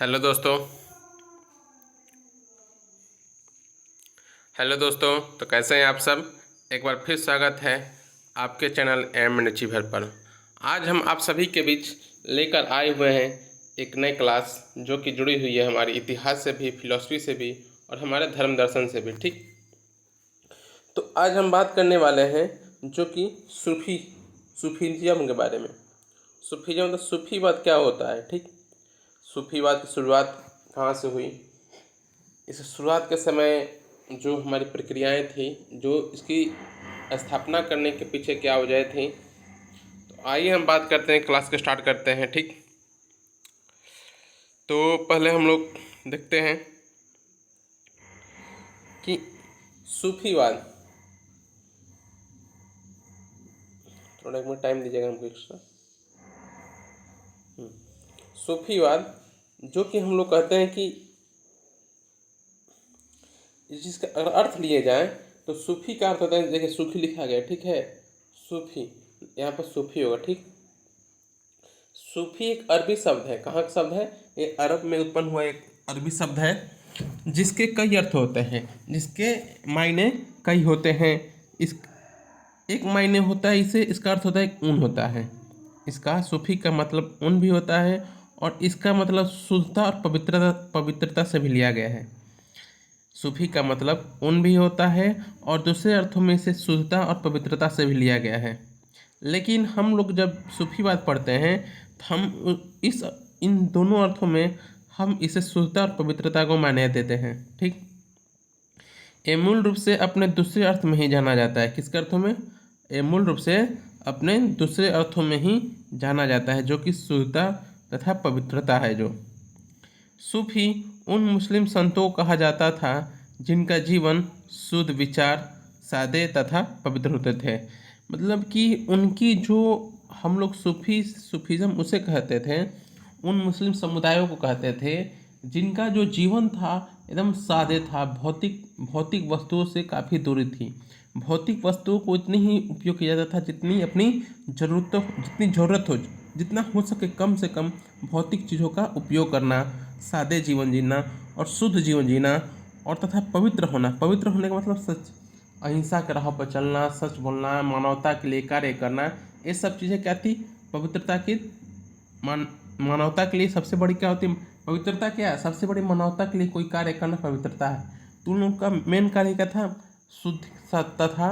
Hello दोस्तों। तो कैसे हैं आप सब। एक बार फिर स्वागत है आपके चैनल एम अचीवर पर। आज हम आप सभी के बीच लेकर आए हुए हैं एक नई क्लास जो कि जुड़ी हुई है हमारी इतिहास से भी, फिलॉसफी से भी और हमारे धर्म दर्शन से भी। ठीक, तो आज हम बात करने वाले हैं जो कि सूफीज़म के बारे में। सूफीज़म मतलब सूफीवाद क्या होता है। ठीक, सूफीवाद की शुरुआत कहाँ से हुई, इस शुरुआत के समय जो हमारी प्रक्रियाएं थी, जो इसकी स्थापना करने के पीछे क्या वजह थी। तो आइए हम बात करते हैं, क्लास को स्टार्ट करते हैं। ठीक, तो पहले हम लोग देखते हैं कि सूफीवाद, थोड़ा एक मिनट टाइम दीजिएगा हमको एक्स्ट्रा। सूफीवाद जो कि हम लोग कहते हैं कि जिसका अगर अर्थ लिए जाए तो सूफी का अर्थ होता है, देखिए सूफी लिखा गया, ठीक है, सूफी, यहाँ पर सूफी होगा। ठीक, सूफी एक अरबी शब्द है। कहाँ का शब्द है? ये अरब में उत्पन्न हुआ एक अरबी शब्द है जिसके कई अर्थ होते हैं, जिसके मायने कई होते हैं। इस एक मायने होता है इसे, इसका अर्थ होता है ऊन होता है। इसका सूफी का मतलब ऊन भी होता है और इसका मतलब शुद्धता और पवित्रता से भी लिया गया है। सूफी का मतलब ऊन भी होता है और दूसरे अर्थों में इसे शुद्धता और पवित्रता से भी लिया गया है। लेकिन हम लोग जब सूफीवाद पढ़ते हैं तो हम इस इन दोनों अर्थों में हम इसे शुद्धता और पवित्रता को मान्यता देते हैं। ठीक, ये मूल रूप से अपने दूसरे अर्थ में ही जाना जाता है। किसके अर्थों में? ये मूल रूप से अपने दूसरे अर्थों में ही जाना जाता है, जो कि शुद्धता तथा पवित्रता है। जो सूफी उन मुस्लिम संतों को कहा जाता था जिनका जीवन शुद्ध विचार, सादे तथा पवित्र होते थे। मतलब कि उनकी जो हम लोग सूफीज़म उसे कहते थे, उन मुस्लिम समुदायों को कहते थे जिनका जो जीवन था एकदम सादे था, भौतिक भौतिक वस्तुओं से काफ़ी दूरी थी। भौतिक वस्तुओं को इतनी ही उपयोग किया जाता था जितनी अपनी ज़रूरत हो, जितना हो सके कम से कम भौतिक चीज़ों का उपयोग करना, सादे जीवन जीना और शुद्ध जीवन जीना और तथा पवित्र होना। पवित्र होने का मतलब सच, अहिंसा के राह पर चलना, सच बोलना, मानवता के लिए कार्य करना, ये सब चीज़ें क्या थी? पवित्रता की मानवता के लिए सबसे बड़ी क्या होती है? पवित्रता क्या है? सबसे बड़ी मानवता के लिए कोई कार्य करना पवित्रता है। तो उन लोगों का मेन कार्य क्या था? शुद्ध तथा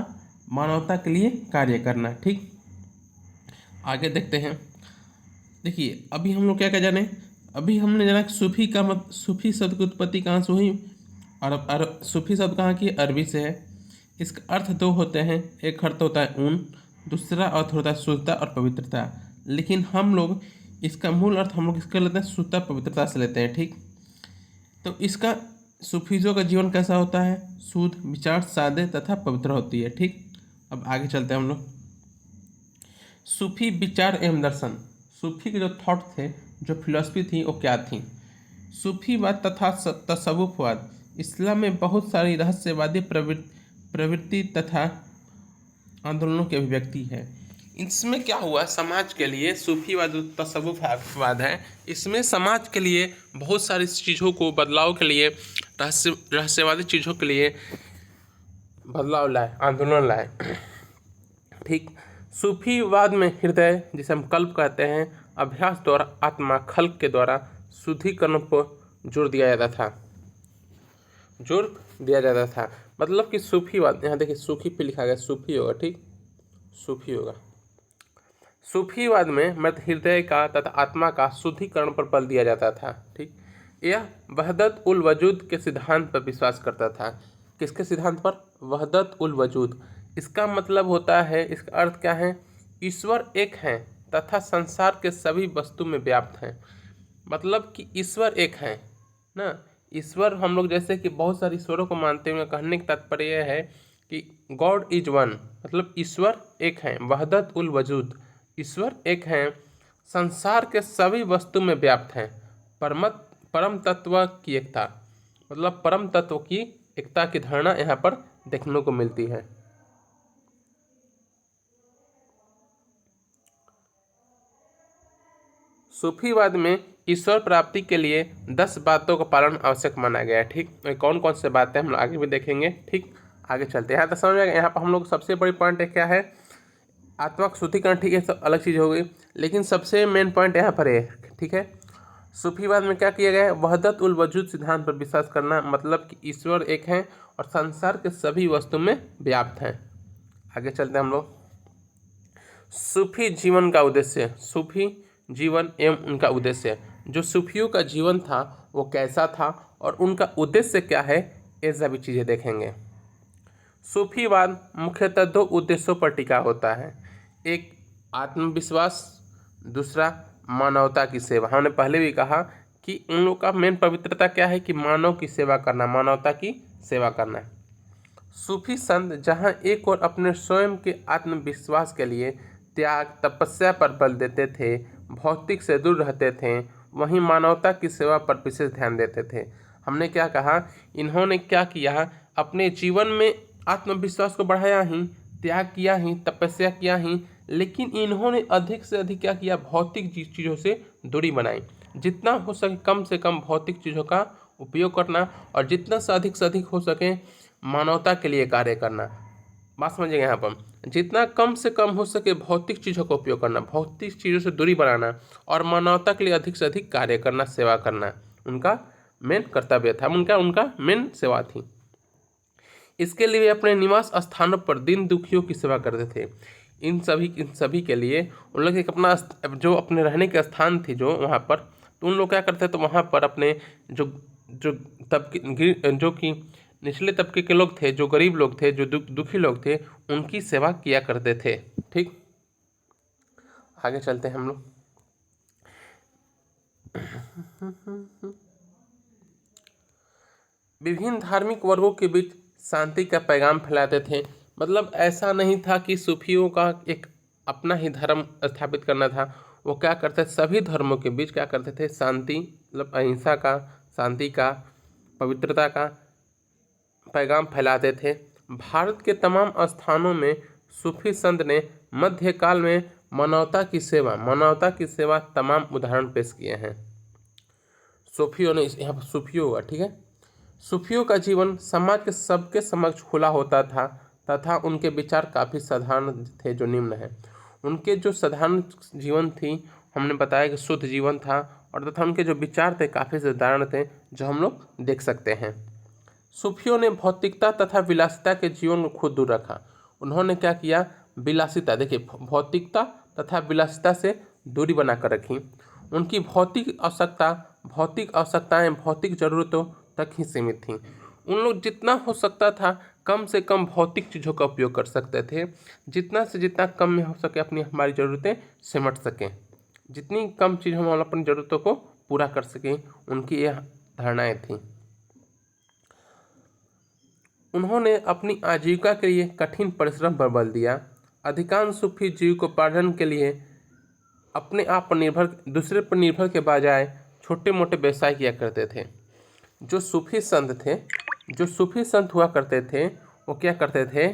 मानवता के लिए कार्य करना। ठीक, आगे देखते हैं। देखिए अभी हम लोग क्या क्या जाने, अभी हमने जाना कि सूफी शब्द की उत्पत्ति कहाँ से हुई। और सूफी शब्द कहाँ की? अरबी से है। इसका अर्थ दो होते हैं, एक अर्थ होता है ऊन, दूसरा अर्थ होता है शुद्धता और पवित्रता। लेकिन हम लोग इसका मूल अर्थ हम लोग इसका लेते हैं शुद्धता पवित्रता से लेते हैं। ठीक, तो इसका सूफीजों का जीवन कैसा होता है? शुद्ध विचार, सादे तथा पवित्र होती है। ठीक, अब आगे चलते हैं हम लोग। सूफी विचार एवं दर्शन, सूफी के जो थॉट थे, जो फिलॉसफी थी, वो क्या थी? सूफीवाद तथा तसव्वुफवाद इस्लाम में बहुत सारी रहस्यवादी प्रवृत्ति तथा आंदोलनों की अभिव्यक्ति है। इसमें क्या हुआ? समाज के लिए सूफीवाद तसव्वुफवाद है, इसमें समाज के लिए बहुत सारी चीज़ों को बदलाव के लिए, रहस्यवादी चीज़ों के लिए बदलाव लाए, आंदोलन लाए। ठीक, सूफीवाद में हृदय, जिसे हम कल्प कहते हैं, अभ्यास द्वारा आत्मा खल्क के द्वारा शुद्धिकरण पर जोर दिया जाता था। मतलब कि सूफीवाद, यहाँ देखिए सूफी पे लिखा गया, सूफी होगा। ठीक, सूफी होगा। सूफीवाद में मृत हृदय का तथा आत्मा का शुद्धिकरण पर बल दिया जाता था। ठीक, यह वहदत उल वजूद के सिद्धांत पर विश्वास करता था। किसके सिद्धांत पर? वहदत उल वजूद। इसका मतलब होता है, इसका अर्थ क्या है? ईश्वर एक है तथा संसार के सभी वस्तु में व्याप्त है। मतलब कि ईश्वर एक है ना। ईश्वर हम लोग जैसे कि बहुत सारे ईश्वरों को मानते हुए कहने का तात्पर्य यह है कि गॉड इज वन, मतलब ईश्वर एक है। वहदत उल वजूद, ईश्वर एक है, संसार के सभी वस्तु में व्याप्त है। परम तत्व की एकता, मतलब परम तत्व की एकता की धारणा यहाँ पर देखने को मिलती है। सूफीवाद में ईश्वर प्राप्ति के लिए 10 बातों का पालन आवश्यक माना गया है। ठीक, तो कौन कौन से बातें हम लोग आगे भी देखेंगे। ठीक, आगे चलते हैं। यहाँ तो समझ आएगा। यहाँ पर हम लोग सबसे बड़ी पॉइंट है क्या है, आत्मा का शुद्धिकरण। ठीक है, सब अलग चीज़ हो गई, लेकिन सबसे मेन पॉइंट यहाँ पर है। ठीक है, सूफीवाद में क्या किया गया है, वहदत उल वजूद सिद्धांत पर विश्वास करना, मतलब कि ईश्वर एक है और संसार के सभी वस्तु में व्याप्त हैं। आगे चलते हैं हम लोग। सूफी जीवन का उद्देश्य, सूफी जीवन एवं उनका उद्देश्य। जो सूफियों का जीवन था वो कैसा था और उनका उद्देश्य क्या है, ये सभी चीज़ें देखेंगे। सूफीवाद मुख्यतः 2 उद्देश्यों पर टिका होता है। एक आत्मविश्वास, दूसरा मानवता की सेवा। हमने पहले भी कहा कि उन लोग का मेन पवित्रता क्या है कि मानव की सेवा करना, मानवता की सेवा करना। सूफी संत जहाँ एक और अपने स्वयं के आत्मविश्वास के लिए त्याग तपस्या पर बल देते थे, भौतिक से दूर रहते थे, वहीं मानवता की सेवा पर विशेष ध्यान देते थे। हमने क्या कहा, इन्होंने क्या किया, अपने जीवन में आत्मविश्वास को बढ़ाया ही, त्याग किया ही, तपस्या किया ही, लेकिन इन्होंने अधिक से अधिक क्या किया, भौतिक चीज़ों से दूरी बनाई। जितना हो सके कम से कम भौतिक चीज़ों का उपयोग करना और जितना से अधिक हो सके मानवता के लिए कार्य करना। बात समझिएगा यहाँ पर, जितना कम से कम हो सके भौतिक चीज़ों का उपयोग करना, भौतिक चीज़ों से दूरी बनाना और मानवता के लिए अधिक से अधिक कार्य करना, सेवा करना उनका मेन कर्तव्य था, उनका मेन सेवा थी। इसके लिए वे अपने निवास स्थानों पर दीन दुखियों की सेवा करते थे। इन सभी के लिए उन लोग एक अपना जो अपने रहने के स्थान थी जो वहाँ पर, तो उन लोग क्या करते थे, तो वहाँ पर अपने जो जो तबके जो कि निचले तबके के लोग थे, जो गरीब लोग थे, जो दुखी लोग थे, उनकी सेवा किया करते थे। ठीक, आगे चलते हैं हम लोग। विभिन्न धार्मिक वर्गों के बीच शांति का पैगाम फैलाते थे। मतलब ऐसा नहीं था कि सूफियों का एक अपना ही धर्म स्थापित करना था। वो क्या करते थे, सभी धर्मों के बीच क्या करते थे, शांति, मतलब अहिंसा का, शांति का, पवित्रता का पैगाम फैलाते थे। भारत के तमाम स्थानों में सूफी संत ने मध्यकाल में मानवता की सेवा तमाम उदाहरण पेश किए हैं। सूफियों ने, यहाँ पर सूफियों हुआ, ठीक है। सूफियों का जीवन समाज के सबके समक्ष खुला होता था तथा उनके विचार काफ़ी साधारण थे, जो निम्न है। उनके जो साधारण जीवन थी, हमने बताया कि शुद्ध जीवन था, और तथा उनके जो विचार थे काफ़ी साधारण थे, जो हम लोग देख सकते हैं। सूफियों ने भौतिकता तथा विलासिता के जीवन को खुद दूर रखा। उन्होंने क्या किया, विलासिता, देखिए भौतिकता तथा विलासिता से दूरी बनाकर रखी। उनकी भौतिक आवश्यकताएं भौतिक ज़रूरतों तक ही सीमित थीं। उन लोग जितना हो सकता था कम से कम भौतिक चीज़ों का उपयोग कर सकते थे, जितना से जितना कम में हो सके हमारी ज़रूरतें सिमट सकें, जितनी कम चीज़ हम अपनी ज़रूरतों को पूरा कर सकें, उनकी यह धारणाएं थीं। उन्होंने अपनी आजीविका के लिए कठिन परिश्रम पर बल दिया। अधिकांश सूफी जीविकोपार्जन के लिए अपने आप पर निर्भर, दूसरे पर निर्भर के बजाय छोटे मोटे व्यवसाय किया करते थे। जो सूफी संत हुआ करते थे, वो क्या करते थे,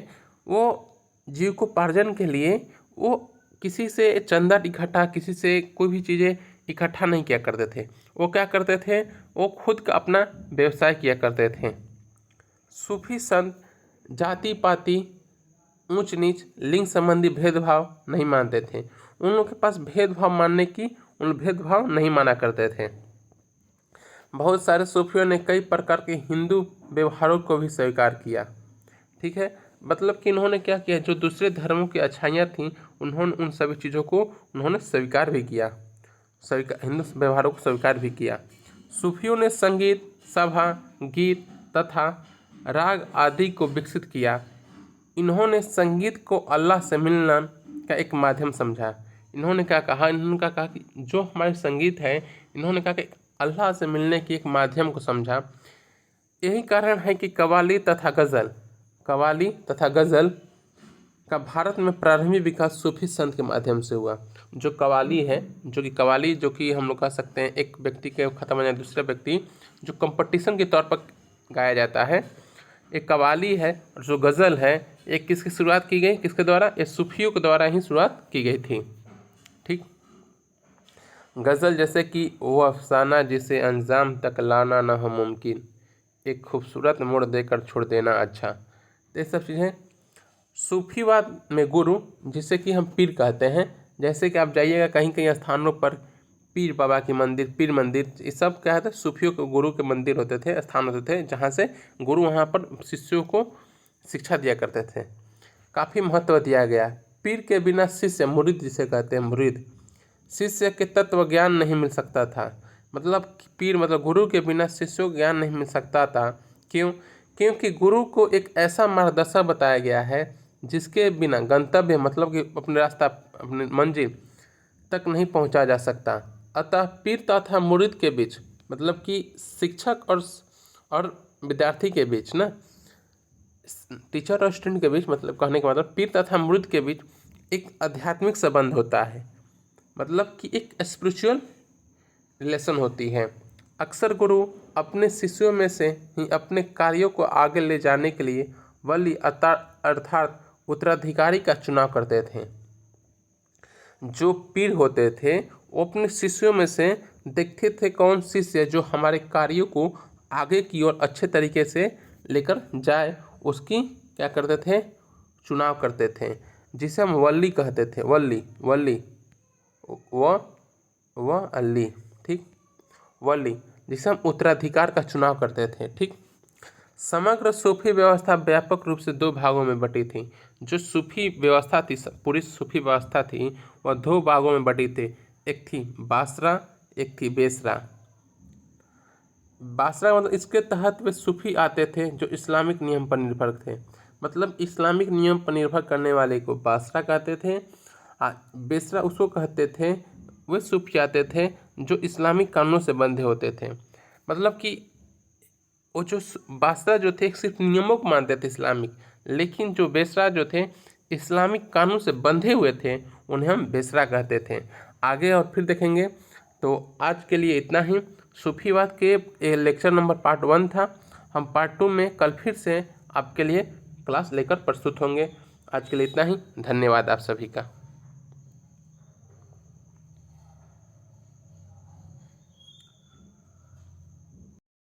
वो जीविकोपार्जन के लिए वो किसी से चंदा इकट्ठा, किसी से कोई भी चीज़ें इकट्ठा नहीं किया करते थे। वो क्या करते थे, वो खुद का अपना व्यवसाय किया करते थे। सूफी संत जाति पाति, ऊंच नीच, लिंग संबंधी भेदभाव नहीं मानते थे। उन लोगों के पास भेदभाव नहीं माना करते थे। बहुत सारे सूफियों ने कई प्रकार के हिंदू व्यवहारों को भी स्वीकार किया। ठीक है, मतलब कि इन्होंने क्या किया, जो दूसरे धर्मों की अच्छाइयाँ थीं, उन्होंने उन सभी चीज़ों को उन्होंने स्वीकार भी किया, हिंदू व्यवहारों को स्वीकार भी किया। सूफियों ने संगीत, सभा, गीत तथा राग आदि को विकसित किया। इन्होंने संगीत को अल्लाह से मिलना का एक माध्यम समझा। इन्होंने कहा कि जो हमारे संगीत है, इन्होंने कहा कि अल्लाह से मिलने की एक माध्यम को समझा। यही कारण है कि कव्वाली तथा गज़ल का भारत में प्रारंभिक विकास सूफी संत के माध्यम से हुआ। जो कव्वाली है, जो कि हम लोग कह सकते हैं एक व्यक्ति के खत्म हो जाए दूसरे व्यक्ति, जो कंपटीशन के तौर पर गाया जाता है, एक कव्वाली है। और जो गज़ल है, एक किसकी शुरुआत की गई, किसके द्वारा, ये सूफियों के द्वारा ही शुरुआत की गई थी। ठीक, गज़ल जैसे कि वो अफसाना जिसे अंजाम तक लाना न हो मुमकिन, एक खूबसूरत मोड़ देकर छोड़ देना अच्छा। तो ये सब चीज़ें सूफीवाद में गुरु जिसे कि हम पीर कहते हैं। जैसे कि आप जाइएगा कहीं कहीं स्थानों पर पीर बाबा की मंदिर, पीर मंदिर, ये सब क्या होता है, सूफियों के गुरु के मंदिर होते थे, स्थान होते थे, जहाँ से गुरु वहाँ पर शिष्यों को शिक्षा दिया करते थे। काफ़ी महत्व दिया गया। पीर के बिना शिष्य, मुरीद जिसे कहते हैं, मुरीद, शिष्य के तत्व ज्ञान नहीं मिल सकता था। मतलब पीर मतलब गुरु के बिना शिष्यों को ज्ञान नहीं मिल सकता था। क्यों? क्योंकि गुरु को एक ऐसा मार्गदर्शक बताया गया है जिसके बिना गंतव्य मतलब कि अपने रास्ता, अपनी मंजिल तक नहीं पहुंचा जा सकता। अतः पीर तथा मुरीद के बीच, मतलब कि शिक्षक और विद्यार्थी के बीच ना, टीचर और स्टूडेंट के बीच, मतलब कहने का मतलब पीर तथा मुरीद के बीच एक आध्यात्मिक संबंध होता है, मतलब कि एक स्पिरिचुअल रिलेशन होती है। अक्सर गुरु अपने शिष्यों में से ही अपने कार्यों को आगे ले जाने के लिए वली अर्थात उत्तराधिकारी का चुनाव करते थे। जो पीर होते थे वो अपने शिष्यों में से देखते थे कौन शिष्य जो हमारे कार्यों को आगे की ओर अच्छे तरीके से लेकर जाए, उसकी क्या करते थे, चुनाव करते थे, जिसे हम वली कहते थे। वली वली व अली, ठीक, वली, जिसे हम उत्तराधिकार का चुनाव करते थे। ठीक, समग्र सूफी व्यवस्था व्यापक रूप से दो भागों में बटी थी। जो सूफी व्यवस्था थी, पूरी सूफी व्यवस्था थी, वह दो भागों में बटी थी। एक थी बासरा, एक थी बेसरा। बासरा मतलब इसके तहत वे सूफी आते थे जो इस्लामिक नियम पर निर्भर थे। मतलब इस्लामिक नियम पर निर्भर करने वाले को बासरा कहते थे। बेसरा उसको कहते थे, वे सूफी आते थे जो इस्लामिक कानूनों से बंधे होते थे। मतलब कि वो जो बासरा जो थे सिर्फ नियमों को मानते थे इस्लामिक, लेकिन जो बेसरा जो थे इस्लामिक कानून से बंधे हुए थे, उन्हें हम बेसरा कहते थे। आगे और फिर देखेंगे। तो आज के लिए इतना ही। सूफीवाद के लेक्चर नंबर पार्ट 1 था। हम पार्ट 2 में कल फिर से आपके लिए क्लास लेकर प्रस्तुत होंगे। आज के लिए इतना ही। धन्यवाद आप सभी का।